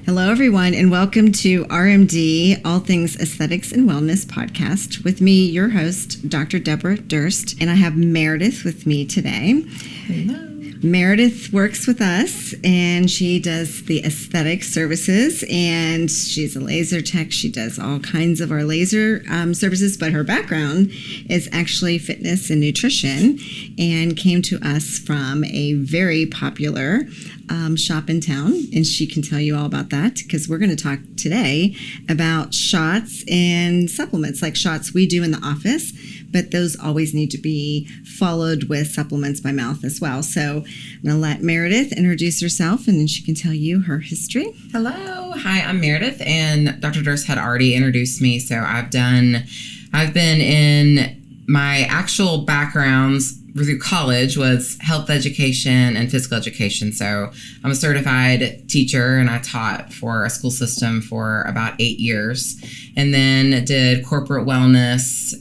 Hello, everyone, and welcome to RMD, All Things Aesthetics and Wellness podcast with me, your host, Dr. Deborah Durst, and I have Meredith with me today. Hello. Meredith works with us, and she does the aesthetic services, and she's a laser tech. She does all kinds of our laser services, but her background is actually fitness and nutrition, and came to us from a very popular shop in town, and she can tell you all about that because we're going to talk today about shots and supplements, like shots we do in the office, but those always need to be followed with supplements by mouth as well. So I'm going to let Meredith introduce herself, and then she can tell you her history. Hello. Hi, I'm Meredith, and Dr. Durst had already introduced me. So I've been in my actual backgrounds through college was health education and physical education. So I'm a certified teacher, and I taught for a school system for about 8 years, and then did corporate wellness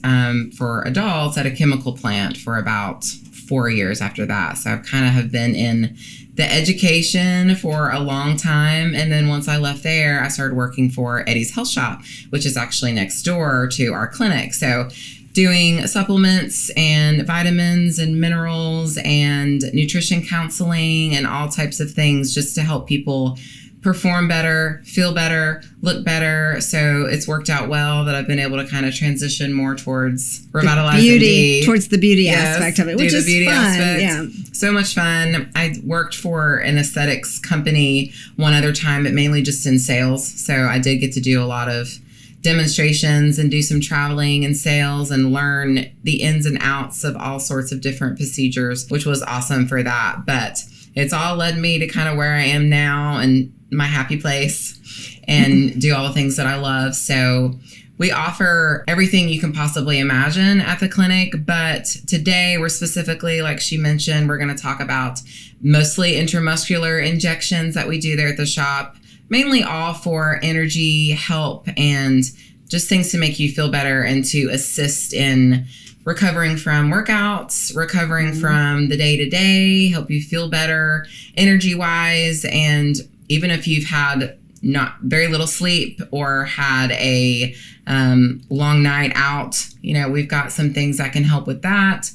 for adults at a chemical plant for about 4 years after that. So I kind of have been in the education for a long time. And then once I left there, I started working for Eddie's Health Shop, which is actually next door to our clinic. So doing supplements and vitamins and minerals and nutrition counseling and all types of things just to help people perform better, feel better, look better. So it's worked out well that I've been able to kind of transition more towards RevitalyzeMD. Towards the beauty aspect of it, which is fun. Aspect. Yeah. So much fun. I worked for an aesthetics company one other time, but mainly just in sales. So I did get to do a lot of demonstrations and do some traveling and sales and learn the ins and outs of all sorts of different procedures, which was awesome for that. But it's all led me to kind of where I am now and my happy place and do all the things that I love. So we offer everything you can possibly imagine at the clinic, but today we're specifically, like she mentioned, we're going to talk about mostly intramuscular injections that we do there at the shop, mainly all for energy, help, and just things to make you feel better and to assist in recovering from workouts, recovering from the day-to-day, help you feel better energy-wise. And even if you've had not very little sleep or had a long night out, we've got some things that can help with that.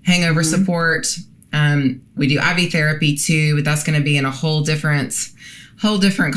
Hangover support. We do IV therapy too, but that's going to be in a whole different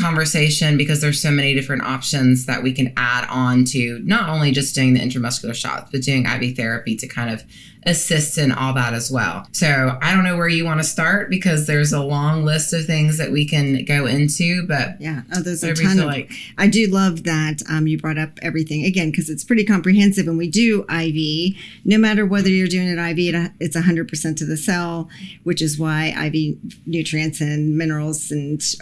conversation because there's so many different options that we can add on to not only just doing the intramuscular shots, but doing IV therapy to kind of assist in all that as well. So I don't know where you want to start because there's a long list of things that we can go into, but yeah, there's a ton of. I do love that you brought up everything again because it's pretty comprehensive, and we do IV. No matter whether you're doing it IV, it's 100% to the cell, which is why IV nutrients and minerals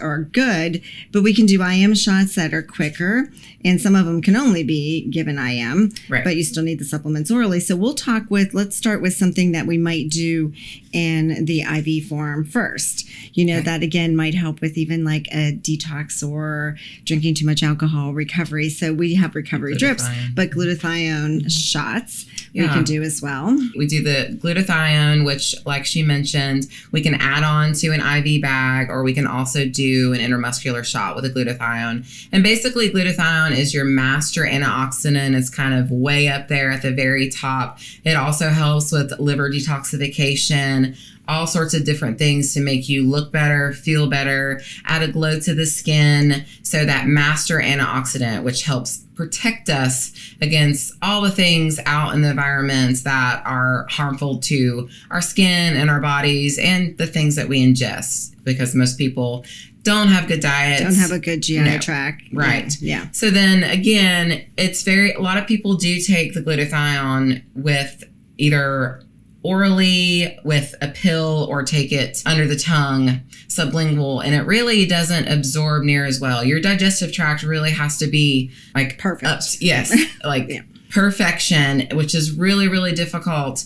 are good. But we can do IM shots that are quicker, and some of them can only be given IM, right, but you still need the supplements orally. So let's start with something that we might do in the IV form first. That again might help with even like a detox or drinking too much alcohol recovery. So we have recovery drips, but glutathione shots we can do as well. We do the glutathione, which like she mentioned, we can add on to an IV bag, or we can also do an intramuscular shot with a glutathione. And basically glutathione is your master antioxidant. It's kind of way up there at the very top. It also helps with liver detoxification, all sorts of different things to make you look better, feel better, add a glow to the skin. So that master antioxidant, which helps protect us against all the things out in the environment that are harmful to our skin and our bodies and the things that we ingest, because most people don't have good diets. Don't have a good GI tract. Right. Yeah. So then again, a lot of people do take the glutathione with either orally with a pill or take it under the tongue, sublingual, and it really doesn't absorb near as well. Your digestive tract really has to be like perfect. Yes, like perfection, which is really, really difficult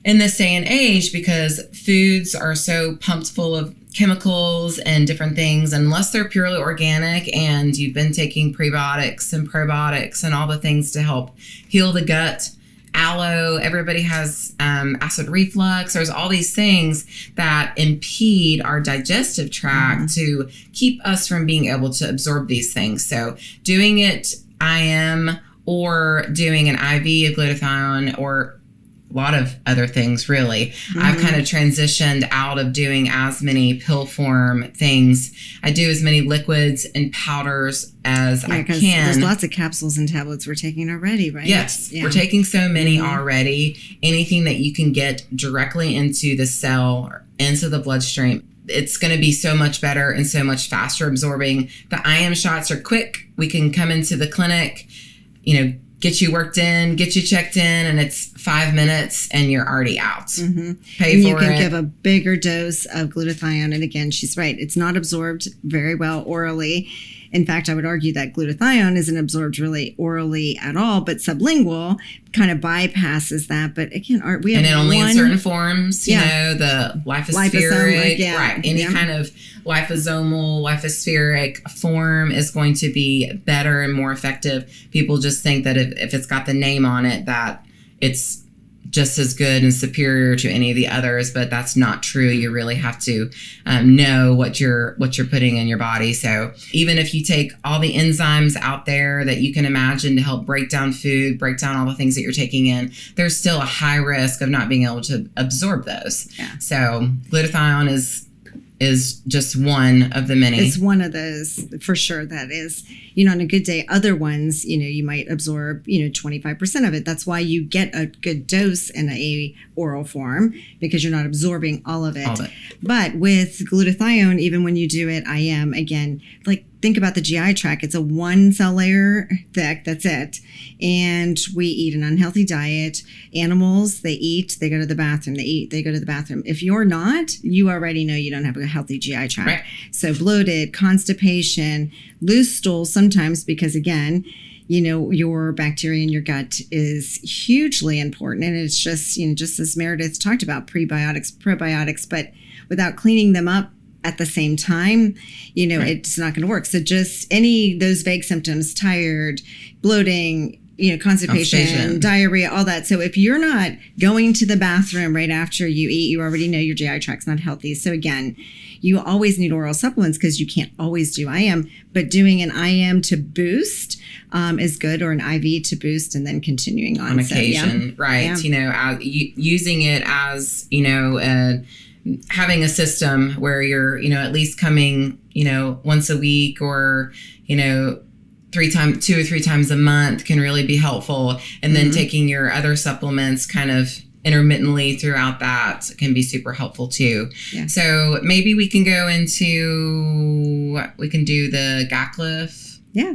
in this day and age because foods are so pumped full of chemicals and different things. Unless they're purely organic and you've been taking prebiotics and probiotics and all the things to help heal the gut, aloe. Everybody has acid reflux. There's all these things that impede our digestive tract to keep us from being able to absorb these things. So doing it IM or doing an IV of glutathione or a lot of other things, really. I've kind of transitioned out of doing as many pill form things. I do as many liquids and powders as I can. There's lots of capsules and tablets we're taking already, right? Yes, we're taking so many already. Anything that you can get directly into the cell or into the bloodstream, it's going to be so much better and so much faster absorbing. The IM shots are quick. We can come into the clinic, get you worked in, get you checked in, and it's 5 minutes and you're already out. Pay and for you can it. give a bigger dose of glutathione. And again, she's right. It's not absorbed very well orally. In fact, I would argue that glutathione isn't absorbed really orally at all, but sublingual kind of bypasses that. But again, we have only in certain forms, the lipospheric, right? Any kind of liposomal, lipospheric form is going to be better and more effective. People just think that if it's got the name on it, that it's just as good and superior to any of the others, but that's not true. You really have to know what you're putting in your body. So even if you take all the enzymes out there that you can imagine to help break down food, break down all the things that you're taking in, there's still a high risk of not being able to absorb those. Yeah. So glutathione is just one of the many. It's one of those for sure. That is, on a good day, other ones, you might absorb, 25% of it. That's why you get a good dose in a oral form, because you're not absorbing all of it. But with glutathione, even when you do it IM, again, think about the GI tract. It's a 1 cell layer thick. That's it. And we eat an unhealthy diet. Animals, they eat, they go to the bathroom. They eat, they go to the bathroom. If you're not, you already know you don't have a healthy GI tract. Right. So bloated, constipation, loose stool sometimes, because again, your bacteria in your gut is hugely important. And it's just, just as Meredith talked about, prebiotics, probiotics, but without cleaning them up at the same time, it's not going to work. So just those vague symptoms, tired, bloating, constipation, diarrhea, all that. So if you're not going to the bathroom right after you eat, you already know your GI tract's not healthy. So again, you always need oral supplements because you can't always do IM, but doing an IM to boost is good, or an IV to boost and then continuing on. Occasion, right. Yeah. Using it as, having a system where you're, at least coming, once a week or, 2 or 3 times a month can really be helpful. And then taking your other supplements kind of intermittently throughout that can be super helpful too. Yeah. So maybe we can go into, we can do the Gaclif. Yeah.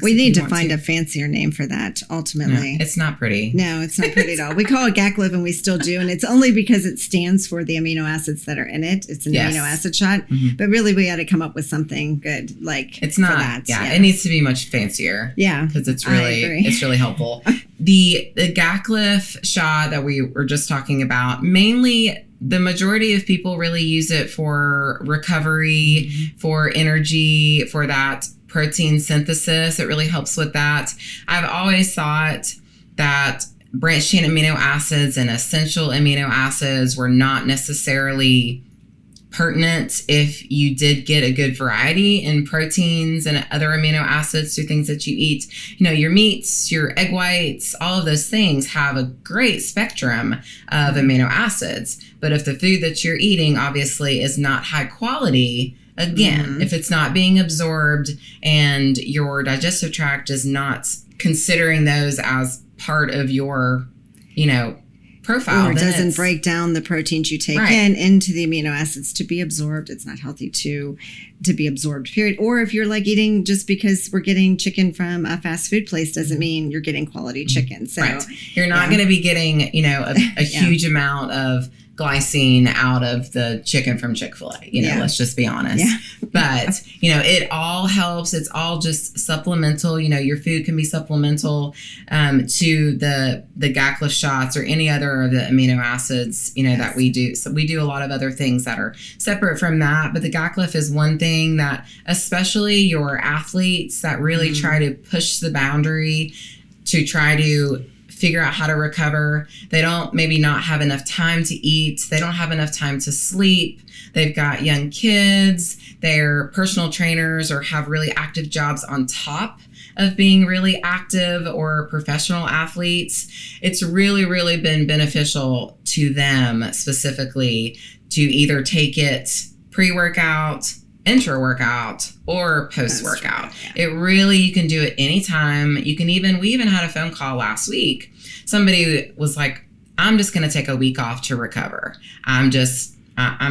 We need to find a fancier name for that, ultimately. No, it's not pretty. No, it's not pretty at all. We call it Gaclif, and we still do, and it's only because it stands for the amino acids that are in it. It's an amino acid shot, but really we got to come up with something good, it's not. For that. Yeah, it needs to be much fancier. Yeah, because it's really helpful. The Gaclif shot that we were just talking about, mainly the majority of people really use it for recovery, for energy, for that protein synthesis. It really helps with that. I've always thought that branched chain amino acids and essential amino acids were not necessarily pertinent if you did get a good variety in proteins and other amino acids through things that you eat. Your meats, your egg whites, all of those things have a great spectrum of amino acids. But if the food that you're eating obviously is not high quality, again, if it's not being absorbed and your digestive tract is not considering those as part of your, profile. Or it doesn't break down the proteins you take in into the amino acids to be absorbed. It's not healthy to be absorbed, period. Or if you're eating just because we're getting chicken from a fast food place doesn't mean you're getting quality chicken. So you're not going to be getting, a huge amount of glycine out of the chicken from Chick-fil-A, let's just be honest. Yeah. But, it all helps. It's all just supplemental. Your food can be supplemental to the Gaclif shots or any other of the amino acids, that we do. So we do a lot of other things that are separate from that. But the Gaclif is one thing that especially your athletes that really try to push the boundary to try to figure out how to recover. They don't maybe not have enough time to eat. They don't have enough time to sleep. They've got young kids. They're personal trainers or have really active jobs on top of being really active or professional athletes. It's really, really been beneficial to them specifically to either take it pre-workout, intra-workout, or post-workout. Yeah. It really, you can do it anytime. We even had a phone call last week. Somebody was like, I'm just going to take a week off to recover. I'm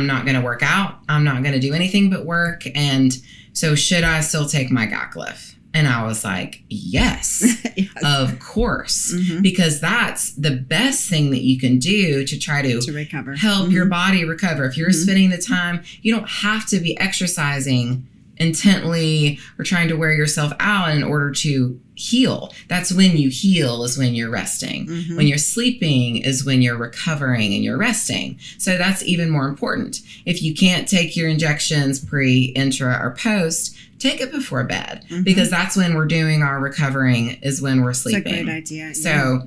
not going to work out. I'm not going to do anything but work. And so should I still take my Gaclif? And I was like, yes, yes. Of course, because that's the best thing that you can do to try to recover, help your body recover. If you're spending the time, you don't have to be exercising intently or trying to wear yourself out in order to heal. That's when you heal, is when you're resting. When you're sleeping is when you're recovering and you're resting. So that's even more important. If you can't take your injections pre, intra, or post, take it before bed, because that's when we're doing our recovering, is when we're sleeping. It's a great idea. So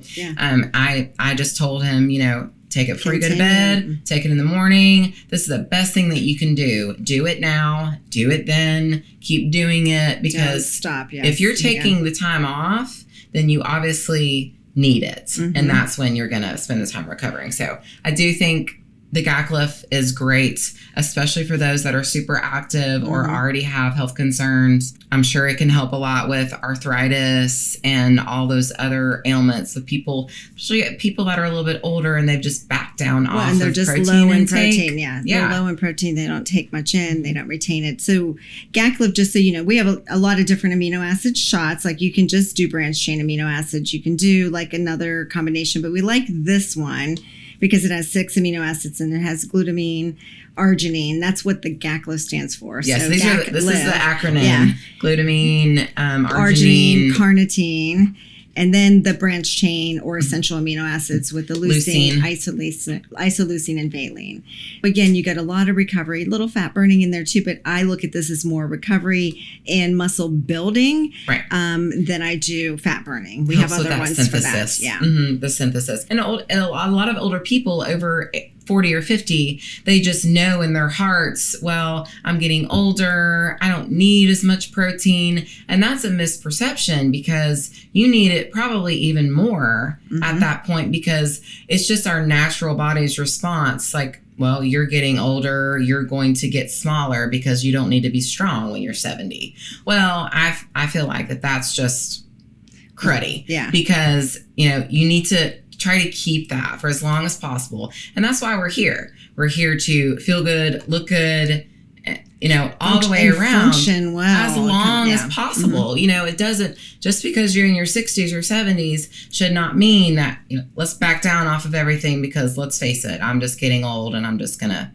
I just told him, take it before you go to bed, take it in the morning. This is the best thing that you can do. Do it now, do it then, keep doing it, because don't stop. Yes. If you're taking the time off, then you obviously need it. And that's when you're going to spend the time recovering. So I do think the Gaclif is great, especially for those that are super active or already have health concerns. I'm sure it can help a lot with arthritis and all those other ailments of people, especially people that are a little bit older and they've just backed down off and they're of just protein low in intake. protein. Yeah, they're low in protein. They don't take much in. They don't retain it. So Gaclif, just so you know, we have a lot of different amino acid shots. Like you can just do branched chain amino acids. You can do like another combination, but we like this one because it has 6 amino acids and it has glutamine, arginine. That's what the Gaclif stands for. Yes, so this is the acronym. Yeah. Glutamine, arginine, carnitine, and then the branched chain or essential amino acids with the leucine, isoleucine, and valine. Again, you got a lot of recovery, little fat burning in there too, but I look at this as more recovery and muscle building than I do fat burning. We have other ones synthesis. For that. Yeah. The synthesis. And a lot of older people over 40 or 50, they just know in their hearts, well, I'm getting older, I don't need as much protein. And that's a misperception, because you need it probably even more at that point, because it's just our natural body's response. Like, well, you're getting older, you're going to get smaller because you don't need to be strong when you're 70. Well, I feel like that's just cruddy. Yeah. Because, you need to try to keep that for as long as possible. And that's why we're here. We're here to feel good, look good, all the way around. Function well. As long as possible. It doesn't, just because you're in your 60s or 70s should not mean that, let's back down off of everything, because let's face it, I'm just getting old and I'm just going to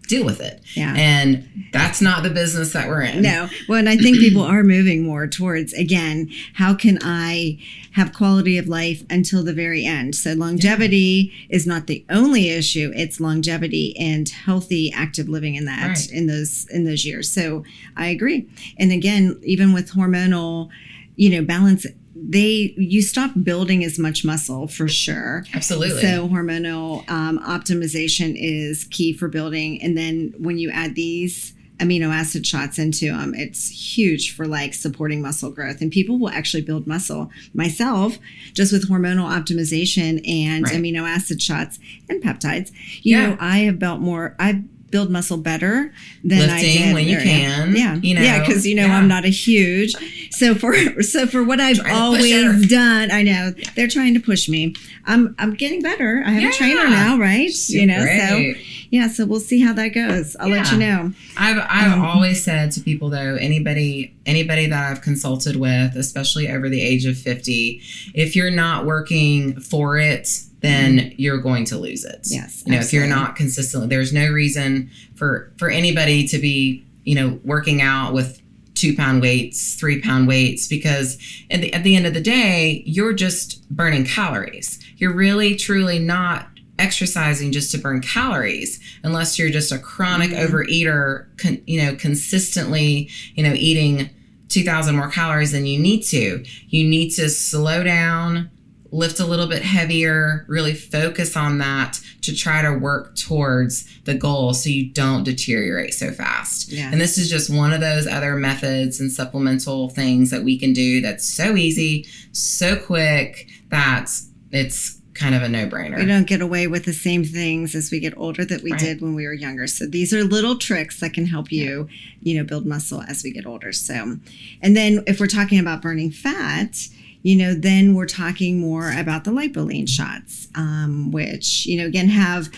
deal with it. Yeah. And that's not the business that we're in. No. Well, and I think people are moving more towards, again, how can I have quality of life until the very end? So longevity is not the only issue. It's longevity and healthy, active living in that, in those years. So I agree. And again, even with hormonal, balance, you stop building as much muscle for sure. Absolutely. So hormonal optimization is key for building. And then when you add these amino acid shots into them, it's huge for like supporting muscle growth. And people will actually build muscle. Myself, just with hormonal optimization and amino acid shots and peptides, I have built more. I build muscle better than lifting I did when you can. Yeah, because I'm not a huge. So for what I've always done, I know they're trying to push me. I'm getting better. I have a trainer now, right? Great. So we'll see how that goes. I'll let you know. I've always said to people though, anybody that I've consulted with, especially over the age of 50, if you're not working for it, then you're going to lose it. Yes. If you're not consistently, there's no reason for anybody to be, working out with 2-pound weights, 3-pound weights, because at the end of the day, you're just burning calories. You're really, truly not exercising just to burn calories, unless you're just a chronic overeater, consistently, eating 2,000 more calories than you need to. You need to slow down, lift a little bit heavier, really focus on that to try to work towards the goal so you don't deteriorate so fast. Yeah. And this is just one of those other methods and supplemental things that we can do that's so easy, so quick, that it's kind of a no-brainer. We don't get away with the same things as we get older that we did when we were younger. So these are little tricks that can help you, build muscle as we get older. So, and then if we're talking about burning fat, then we're talking more about the Lipolean shots, which, again, have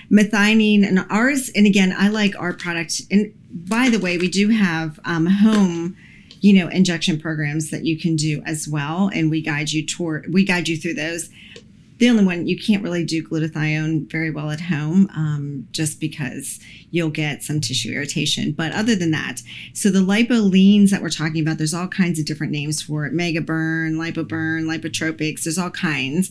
methionine and ours. And again, I like our product. And by the way, we do have home injection programs that you can do as well. And we guide you through those. The only one, you can't really do glutathione very well at home, just because you'll get some tissue irritation. But other than that, so the lipoleans that we're talking about, there's all kinds of different names for it. Megaburn, Lipoburn, Lipotropics, there's all kinds.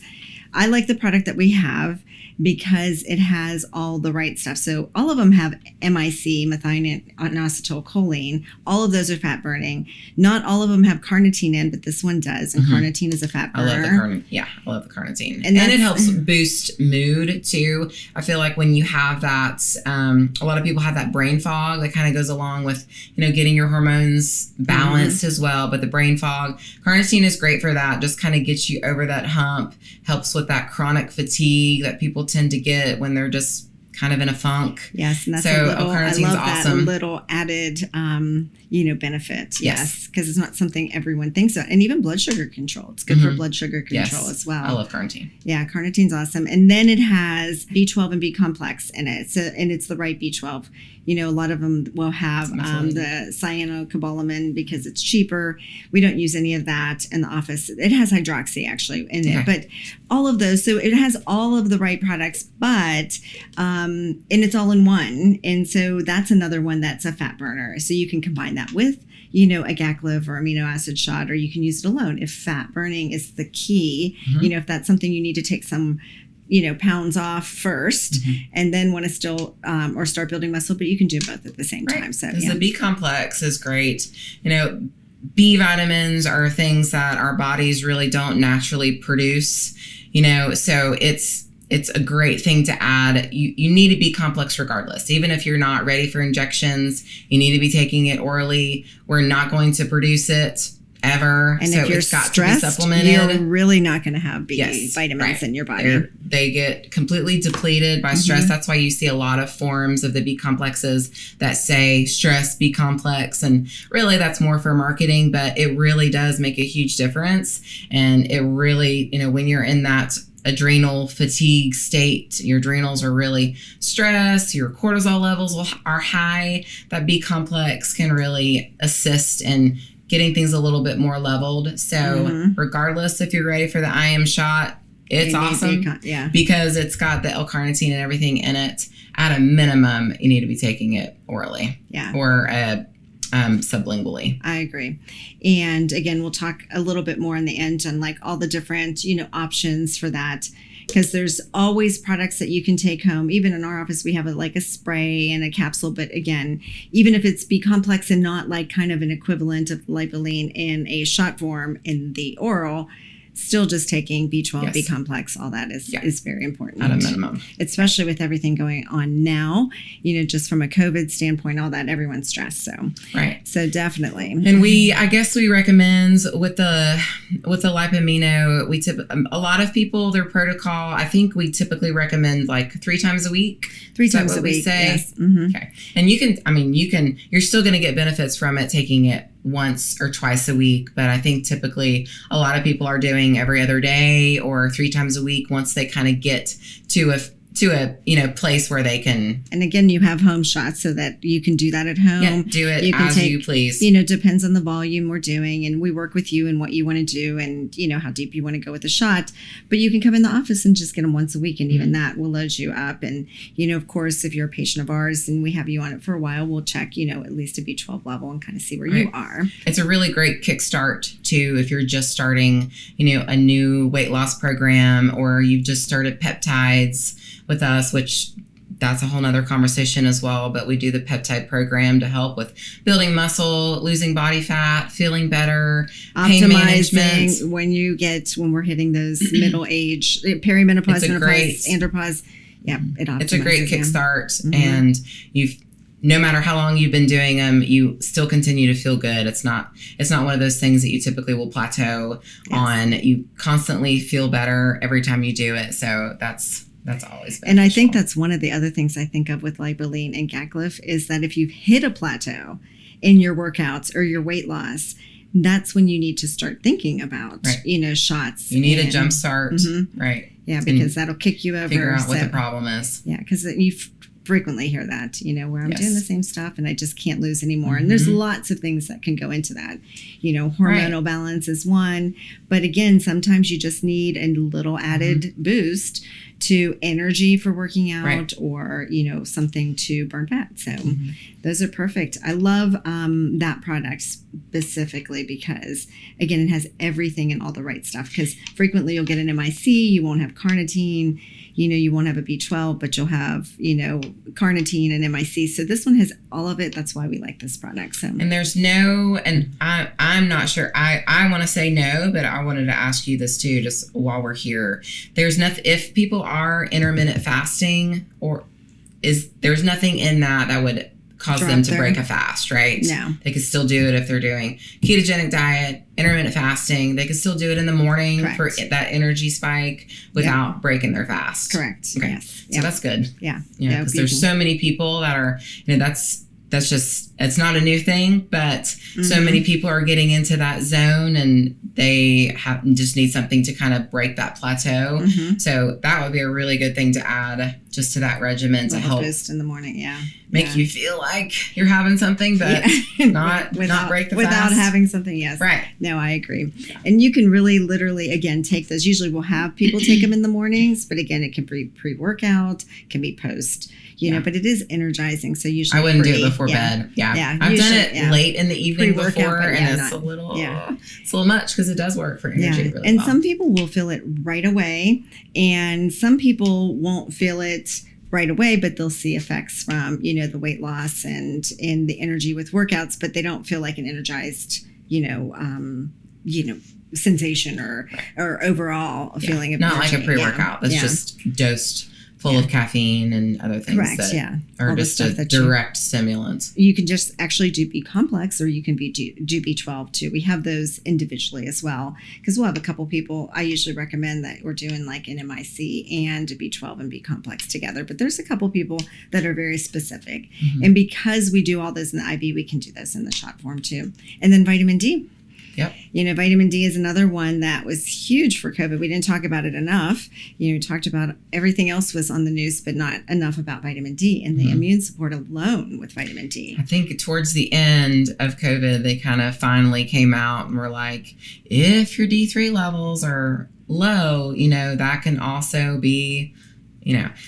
I like the product that we have because it has all the right stuff. So all of them have MIC, methionine, Inositol Choline. All of those are fat burning. Not all of them have carnitine in, but this one does. And carnitine is a fat burner. I love the carnitine. And it helps boost mood too. I feel like when you have that, a lot of people have that brain fog that kind of goes along with, getting your hormones balanced as well. But the brain fog, carnitine is great for that. Just kind of gets you over that hump, helps with that chronic fatigue that people tend to get when they're just kind of in a funk. Yes, and that's that little added, benefit. Yes, because it's not something everyone thinks of. And even blood sugar control. It's good for blood sugar control as well. I love carnitine. Yeah, carnitine's awesome. And then it has B12 and B complex in it. So, and it's the right B12. A lot of them will have the cyanocobalamin because it's cheaper. We don't use any of that in the office. It has hydroxy actually in it, but all of those. So it has all of the right products, but and it's all in one. And so that's another one that's a fat burner. So you can combine that with a GACLIV or amino acid shot, or you can use it alone if fat burning is the key. If that's something you need to take some pounds off first and then want to still or start building muscle, but you can do both at the same time. So the B complex is great. B vitamins are things that our bodies really don't naturally produce, so it's a great thing to add. You need a B complex regardless. Even if you're not ready for injections, you need to be taking it orally. We're not going to produce it ever. And if you're stressed, you're really not going to have B vitamins in your body. They get completely depleted by stress. That's why you see a lot of forms of the B complexes that say stress B complex. And really that's more for marketing, but it really does make a huge difference. And it really, when you're in that adrenal fatigue state, your adrenals are really stressed, your cortisol levels are high, that B complex can really assist in getting things a little bit more leveled. So regardless if you're ready for the IM shot, it's awesome because it's got the L-carnitine and everything in it. At a minimum, you need to be taking it orally or sublingually. I agree. And again, we'll talk a little bit more in the end on like all the different, options for that. Because there's always products that you can take home. Even in our office, we have a spray and a capsule. But again, even if it's B complex and not like kind of an equivalent of lipoline in a shot form in the oral, still just taking B12, B complex, all that is very important. At a minimum. Especially with everything going on now, just from a COVID standpoint, all that, everyone's stressed. So definitely. And I guess we recommend with the Lipamino, a lot of people, their protocol, I think we typically recommend like 3 times a week. 3 times a week. Yes. Okay. And you're still going to get benefits from it taking it once or twice a week, but I think typically a lot of people are doing every other day or 3 times a week once they kind of get to a place where they can. And again, you have home shots so that you can do that at home. Yeah, do it you please. Depends on the volume we're doing, and we work with you and what you want to do and how deep you want to go with the shot. But you can come in the office and just get them once a week, and even that will load you up. And of course, if you're a patient of ours and we have you on it for a while, we'll check at least a B12 level and kind of see where you are. It's a really great kickstart too if you're just starting a new weight loss program, or you've just started peptides with us, which that's a whole nother conversation as well. But we do the peptide program to help with building muscle, losing body fat, feeling better, pain management. When we're hitting those middle age, perimenopause, menopause, andropause. Yeah, it's a great kickstart, and no matter how long you've been doing them, you still continue to feel good. It's not one of those things that you typically will plateau on. You constantly feel better every time you do it. So that's always beneficial. And I think that's one of the other things I think of with Lipolean and Gaclif is that if you've hit a plateau in your workouts or your weight loss, that's when you need to start thinking about, shots. You need a jump start, right? Yeah, because that'll kick you over. Figure out what the problem is. Yeah, because you frequently hear that, where I'm doing the same stuff and I just can't lose anymore. And there's lots of things that can go into that. Hormonal balance is one. But again, sometimes you just need a little added boost to energy for working out or, something to burn fat. So those are perfect. I love that product specifically because, again, it has everything and all the right stuff. Because frequently you'll get an MIC, you won't have carnitine, you won't have a B12, but you'll have, carnitine and MIC. So this one has all of it. That's why we like this product. So, and there's I'm not sure. I want to say no, but I wanted to ask you this too, just while we're here. There's nothing, if people are intermittent fasting there's nothing in that would cause them to break a fast, right? No. They could still do it if they're doing ketogenic diet, intermittent fasting. They could still do it in the morning for that energy spike without breaking their fast. Correct. Okay. Yes. So that's good. Yeah. Because there's so many people that are, that's just, it's not a new thing, but so many people are getting into that zone and they just need something to kind of break that plateau. So that would be a really good thing to add just to that regimen to help boost in the morning. Make you feel like you're having something, but not break the fast. Without having something, yes. Right. No, I agree. And you can really literally, again, take those. Usually we'll have people take them in the mornings, but again, it can be pre-workout, can be post, but it is energizing. So usually I wouldn't do it before bed. Yeah. I've done it late in the evening before and it's a little much because it does work for energy really and well. some people will feel it right away and some people won't feel it right away, but they'll see effects from, the weight loss and the energy with workouts, but they don't feel like an energized, sensation or overall feeling of not energy. like a pre-workout that's just dosed full of caffeine and other things are all just a direct stimulant. You can just actually do B complex or you can do B12 too. We have those individually as well because we'll have a couple people. I usually recommend that we're doing like an MIC and a B12 and B complex together, but there's a couple people that are very specific. And because we do all those in the IV, we can do those in the shot form too. And then vitamin D. Yep. Vitamin D is another one that was huge for COVID. We didn't talk about it enough. Talked about everything else was on the news, but not enough about vitamin D and the immune support alone with vitamin D. I think towards the end of COVID, they kind of finally came out and were like, if your D3 levels are low, that can also be,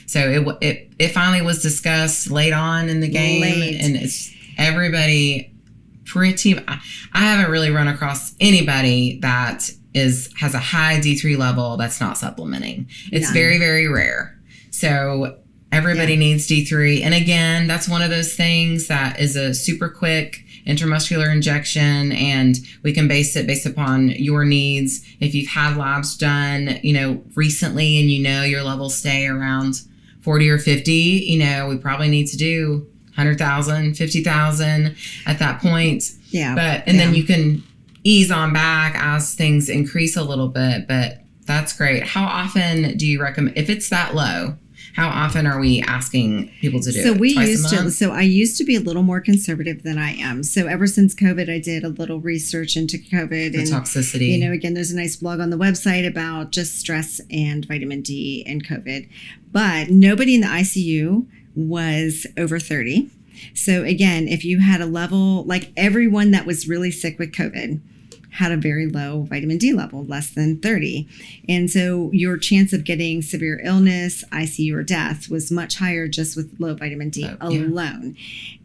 so it finally was discussed late on in the game and it's everybody I haven't really run across anybody that has a high D3 level that's not supplementing. It's very, very rare. So everybody needs D3. And again, that's one of those things that is a super quick intramuscular injection and we can base it based upon your needs. If you've had labs done, recently and your levels stay around 40 or 50, we probably need to do 100,000, 50,000 at that point. Then you can ease on back as things increase a little bit, but that's great. How often do you recommend, if it's that low, how often are we asking people to do it? So I used to be a little more conservative than I am. So ever since COVID, I did a little research into COVID and toxicity. Again, there's a nice blog on the website about just stress and vitamin D and COVID, but nobody in the ICU was over 30. So again, if you had a level, like everyone that was really sick with COVID had a very low vitamin D level, less than 30. And so your chance of getting severe illness, ICU, or death was much higher just with low vitamin D alone.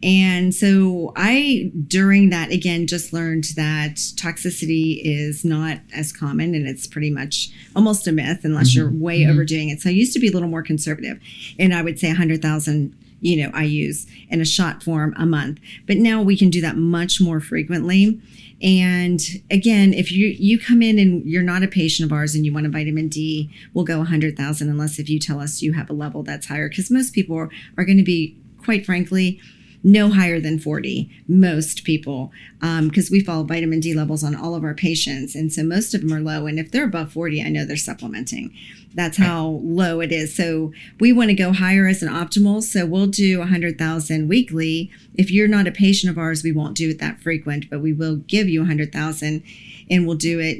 And so I, during that, again, just learned that toxicity is not as common, and it's pretty much almost a myth unless you're way overdoing it. So I used to be a little more conservative, and I would say 100,000 I use in a shot form a month. But now we can do that much more frequently. And again, if you come in and you're not a patient of ours and you want a vitamin D, we'll go 100,000 unless if you tell us you have a level that's higher. Because most people are going to be, quite frankly, no higher than 40, most people, because we follow vitamin D levels on all of our patients. And so most of them are low. And if they're above 40, I know they're supplementing. That's how low it is. So we want to go higher as an optimal. So we'll do 100,000 weekly. If you're not a patient of ours, we won't do it that frequent, but we will give you 100,000. And we'll do it,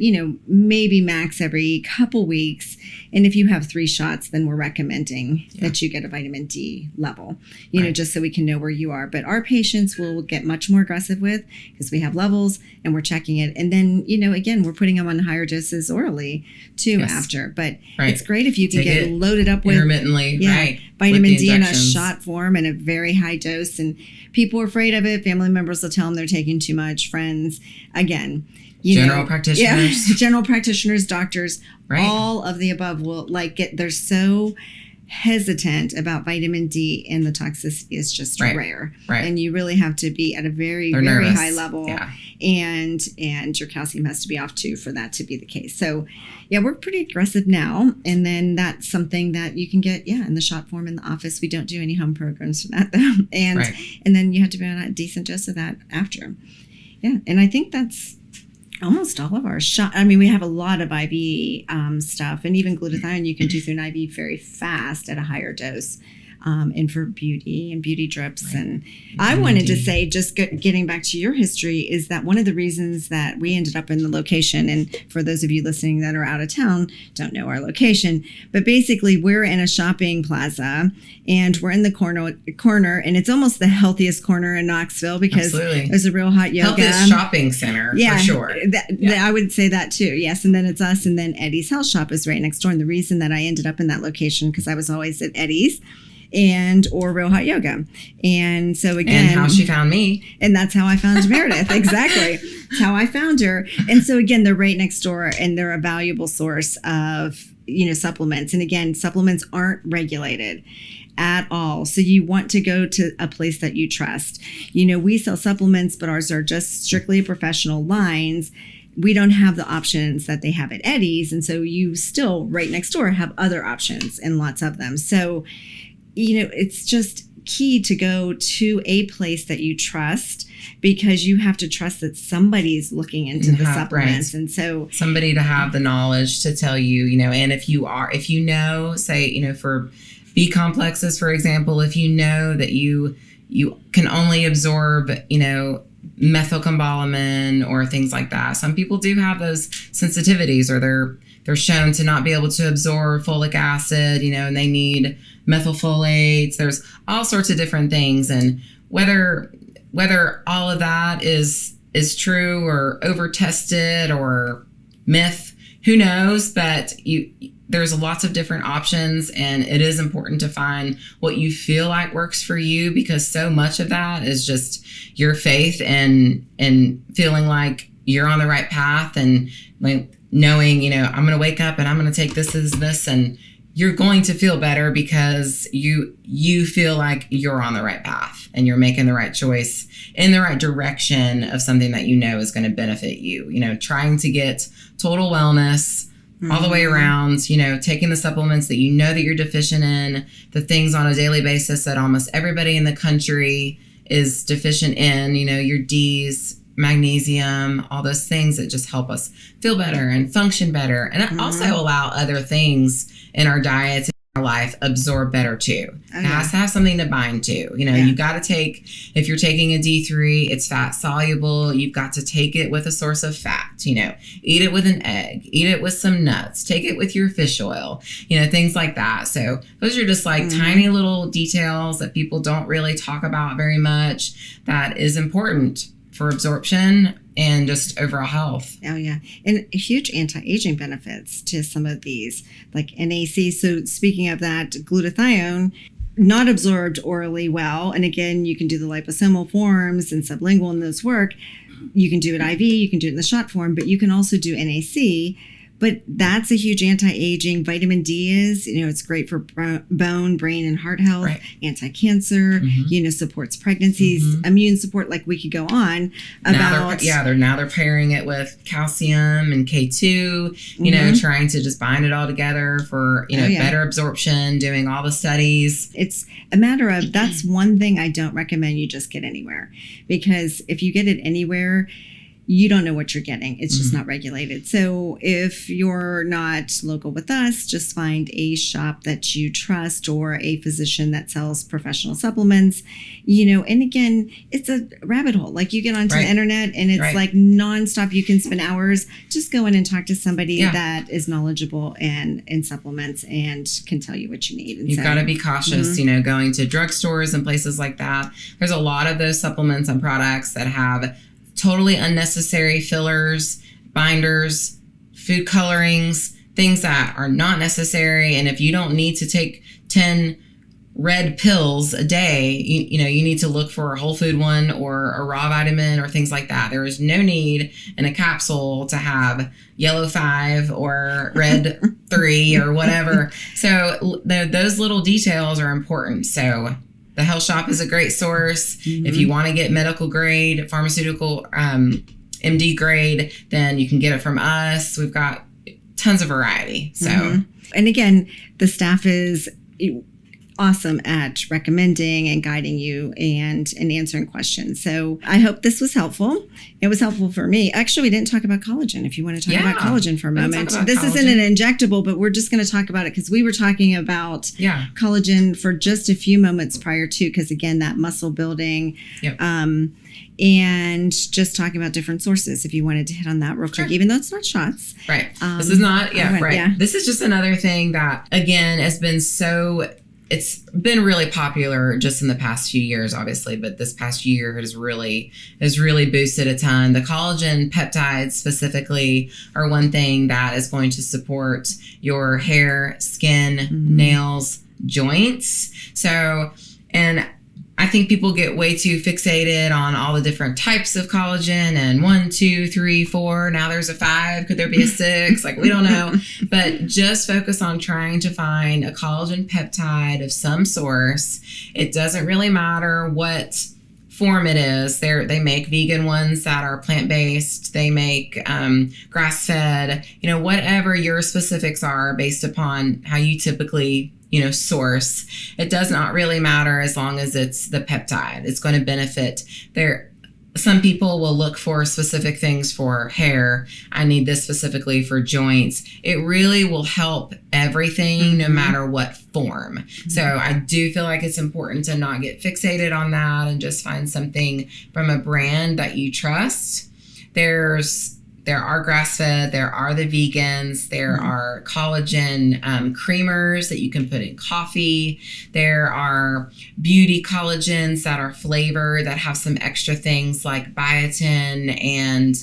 maybe max every couple weeks. And if you have 3 shots, then we're recommending that you get a vitamin D level, just so we can know where you are. But our patients will get much more aggressive with, because we have levels and we're checking it. And then, again, we're putting them on higher doses orally too after. But it's great if you can get loaded up with intermittently, vitamin D in a shot form and a very high dose. And people are afraid of it. Family members will tell them they're taking too much. Friends, again. General practitioners. General practitioners, doctors, all of the above will they're so hesitant about vitamin D, and the toxicity is just rare. And you really have to be at a very, very high level. And your calcium has to be off too for that to be the case. So we're pretty aggressive now. And then that's something that you can get, in the shot form in the office. We don't do any home programs for that though. And then you have to be on a decent dose of that after. And I think that's almost all of our shot. I mean, we have a lot of IV stuff, and even glutathione you can do through an IV very fast at a higher dose. And for beauty and beauty drips. And I wanted to say, just getting back to your history, is that one of the reasons that we ended up in the location, and for those of you listening that are out of town, don't know our location, but basically we're in a shopping plaza and we're in the corner, and it's almost the healthiest corner in Knoxville because there's a real hot yoga. Healthiest shopping center, for sure. I would say that too, yes. And then it's us, and then Eddie's Health Shop is right next door. And the reason that I ended up in that location, because I was always at Eddie's or Real Hot Yoga. And so again, and how she found me. And that's how I found Meredith. Exactly. That's how I found her. And so again, they're right next door, and they're a valuable source of, supplements. And again, supplements aren't regulated at all. So you want to go to a place that you trust. We sell supplements, but ours are just strictly professional lines. We don't have the options that they have at Eddie's. And so you still right next door have other options, and lots of them. So it's just key to go to a place that you trust, because you have to trust that somebody's looking into the supplements. And so somebody to have the knowledge to tell you, and if you know, say, for B complexes, for example, if you know that you can only absorb, methylcobalamin or things like that. Some people do have those sensitivities, or they're shown to not be able to absorb folic acid, and they need methylfolates. There's all sorts of different things, and whether all of that is true or over tested or myth, who knows? But there's lots of different options, and it is important to find what you feel like works for you, because so much of that is just your faith and feeling like you're on the right path, and like knowing, I'm going to wake up and I'm going to take this, and you're going to feel better because you feel like you're on the right path and you're making the right choice in the right direction of something that is going to benefit you. Trying to get total wellness all the way around, taking the supplements that that you're deficient in, the things on a daily basis that almost everybody in the country is deficient in, your D's, magnesium, all those things that just help us feel better and function better. And also allow other things in our diets and our life absorb better too. It has to have something to bind to. You got to take, if you're taking a D3, it's fat soluble. You've got to take it with a source of fat, eat it with an egg, eat it with some nuts, take it with your fish oil, things like that. So those are just like tiny little details that people don't really talk about very much, that is important for absorption and just overall health. Oh, yeah. And huge anti-aging benefits to some of these, like NAC. So speaking of that, glutathione, not absorbed orally well. And again, you can do the liposomal forms and sublingual, and those work. You can do it IV, you can do it in the shot form, but you can also do NAC. But that's a huge anti-aging. Vitamin D is, it's great for bone, brain, and heart health, right. Anti-cancer, supports pregnancies, immune support, like we could go on about. Now they're pairing it with calcium and K2, trying to just bind it all together for, better absorption, doing all the studies. It's a matter of, that's one thing I don't recommend you just get anywhere, because if you get it anywhere, you don't know what you're getting. It's just not regulated. So if you're not local with us, just find a shop that you trust or a physician that sells professional supplements, and again, it's a rabbit hole. Like you get onto the internet and it's like nonstop. You can spend hours. Just go in and talk to somebody that is knowledgeable in supplements and can tell you what you need. And You've got to be cautious, going to drugstores and places like that. There's a lot of those supplements and products that have totally unnecessary fillers, binders, food colorings, things that are not necessary. And if you don't need to take 10 red pills a day, you need to look for a whole food one or a raw vitamin or things like that. There is no need in a capsule to have yellow 5 or red 3 or whatever. So those little details are important. So the health shop is a great source. If you want to get medical grade, pharmaceutical MD grade, then you can get it from us. We've got tons of variety. So, and again, the staff is awesome at recommending and guiding you and answering questions. So I hope this was helpful. It was helpful for me. Actually, we didn't talk about collagen. If you want to talk about collagen for a moment. This isn't an injectable, but we're just going to talk about it because we were talking about collagen for just a few moments prior to, because again, that muscle building, and just talking about different sources. If you wanted to hit on that real quick, even though it's not shots. Right. This is not, This is just another thing that, again, has been it's been really popular just in the past few years, obviously, but this past year has really boosted a ton. The collagen peptides specifically are one thing that is going to support your hair, skin, nails, joints. So, and I think people get way too fixated on all the different types of collagen and 1, 2, 3, 4. Now there's a 5. Could there be a 6? Like, we don't know. But just focus on trying to find a collagen peptide of some source. It doesn't really matter what form it is. They make vegan ones that are plant-based. They make grass-fed, whatever your specifics are based upon how you typically source. It does not really matter as long as it's the peptide. It's going to benefit some people will look for specific things for hair. I need this specifically for joints. It really will help everything no matter what form. So I do feel like it's important to not get fixated on that and just find something from a brand that you trust. There are grass-fed, there are the vegans, there are collagen creamers that you can put in coffee. There are beauty collagens that are flavored that have some extra things like biotin and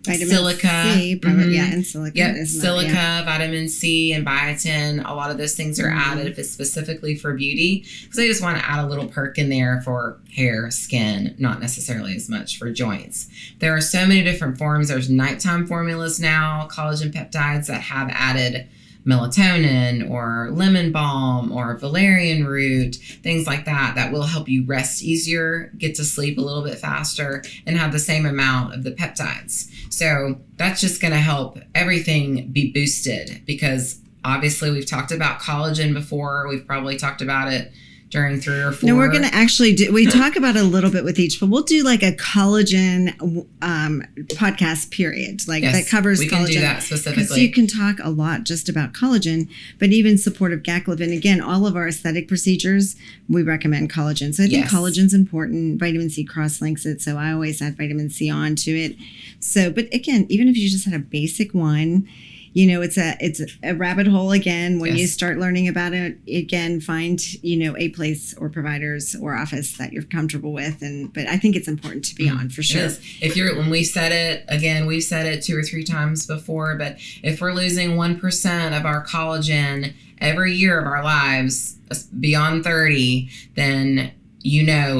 silica. C, and silica. Yep, silica, vitamin C, and biotin. A lot of those things are added if it's specifically for beauty, because they just want to add a little perk in there for hair, skin, not necessarily as much for joints. There are so many different forms. There's nighttime formulas now, collagen peptides that have added melatonin or lemon balm or valerian root, things like that will help you rest easier, get to sleep a little bit faster, and have the same amount of the peptides. So that's just going to help everything be boosted, because obviously we've talked about collagen before. We've probably talked about it during 3 or 4. No, we're going to actually we talk about it a little bit with each, but we'll do like a collagen podcast period, that covers we collagen. Can do that specifically. Because you can talk a lot just about collagen, but even supportive GAC. And again, all of our aesthetic procedures, we recommend collagen. So I think collagen's important. Vitamin C cross-links it, so I always add vitamin C onto it. So, but again, even if you just had a basic one, it's a rabbit hole again. When you Yes. start learning about it again, find, a place or providers or office that you're comfortable with. But I think it's important to be on for sure. It is. When we've said it 2 or 3 times before, but if we're losing 1% of our collagen every year of our lives beyond 30, then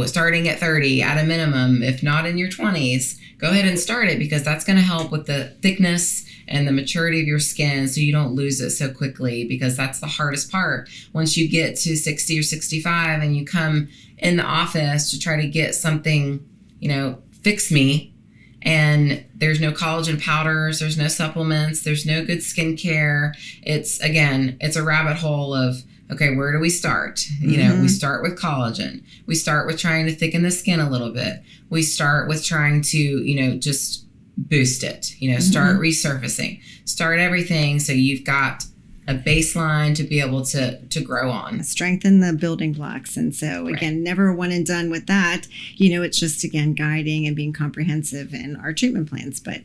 starting at 30 at a minimum, if not in your 20s, go ahead and start it, because that's going to help with the thickness and the maturity of your skin so you don't lose it so quickly, because that's the hardest part. Once you get to 60 or 65 and you come in the office to try to get something, fix me, and there's no collagen powders, there's no supplements, there's no good skincare. It's a rabbit hole of, okay, where do we start? We start with collagen. We start with trying to thicken the skin a little bit. We start with trying to, just boost it, start resurfacing, start everything so you've got a baseline to be able to grow on. Strengthen the building blocks. And so, again, never one and done with that. It's just, again, guiding and being comprehensive in our treatment plans. But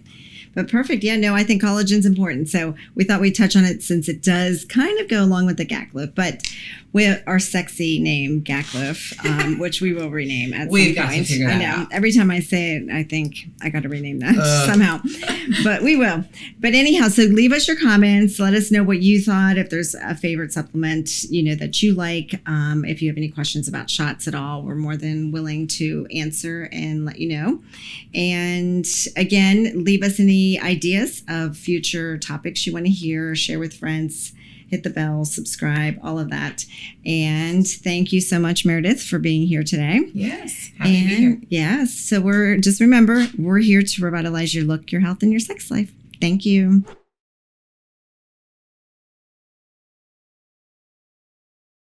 perfect. Yeah, no, I think collagen's important. So we thought we'd touch on it since it does kind of go along with the GACLIF, but with our sexy name, GACLIF, which we will rename at some point. We've got to figure that out. Every time I say it, I think I got to rename that somehow, but we will. But anyhow, so leave us your comments. Let us know what you thought, if there's a favorite supplement, that you like. If you have any questions about shots at all, we're more than willing to answer and let you know. And again, leave us any ideas of future topics you want to hear, share with friends, hit the bell, subscribe, all of that. And thank you so much, Meredith, for being here today. Yes, happy to be here. Yes, so remember, we're here to revitalize your look, your health, and your sex life. Thank you.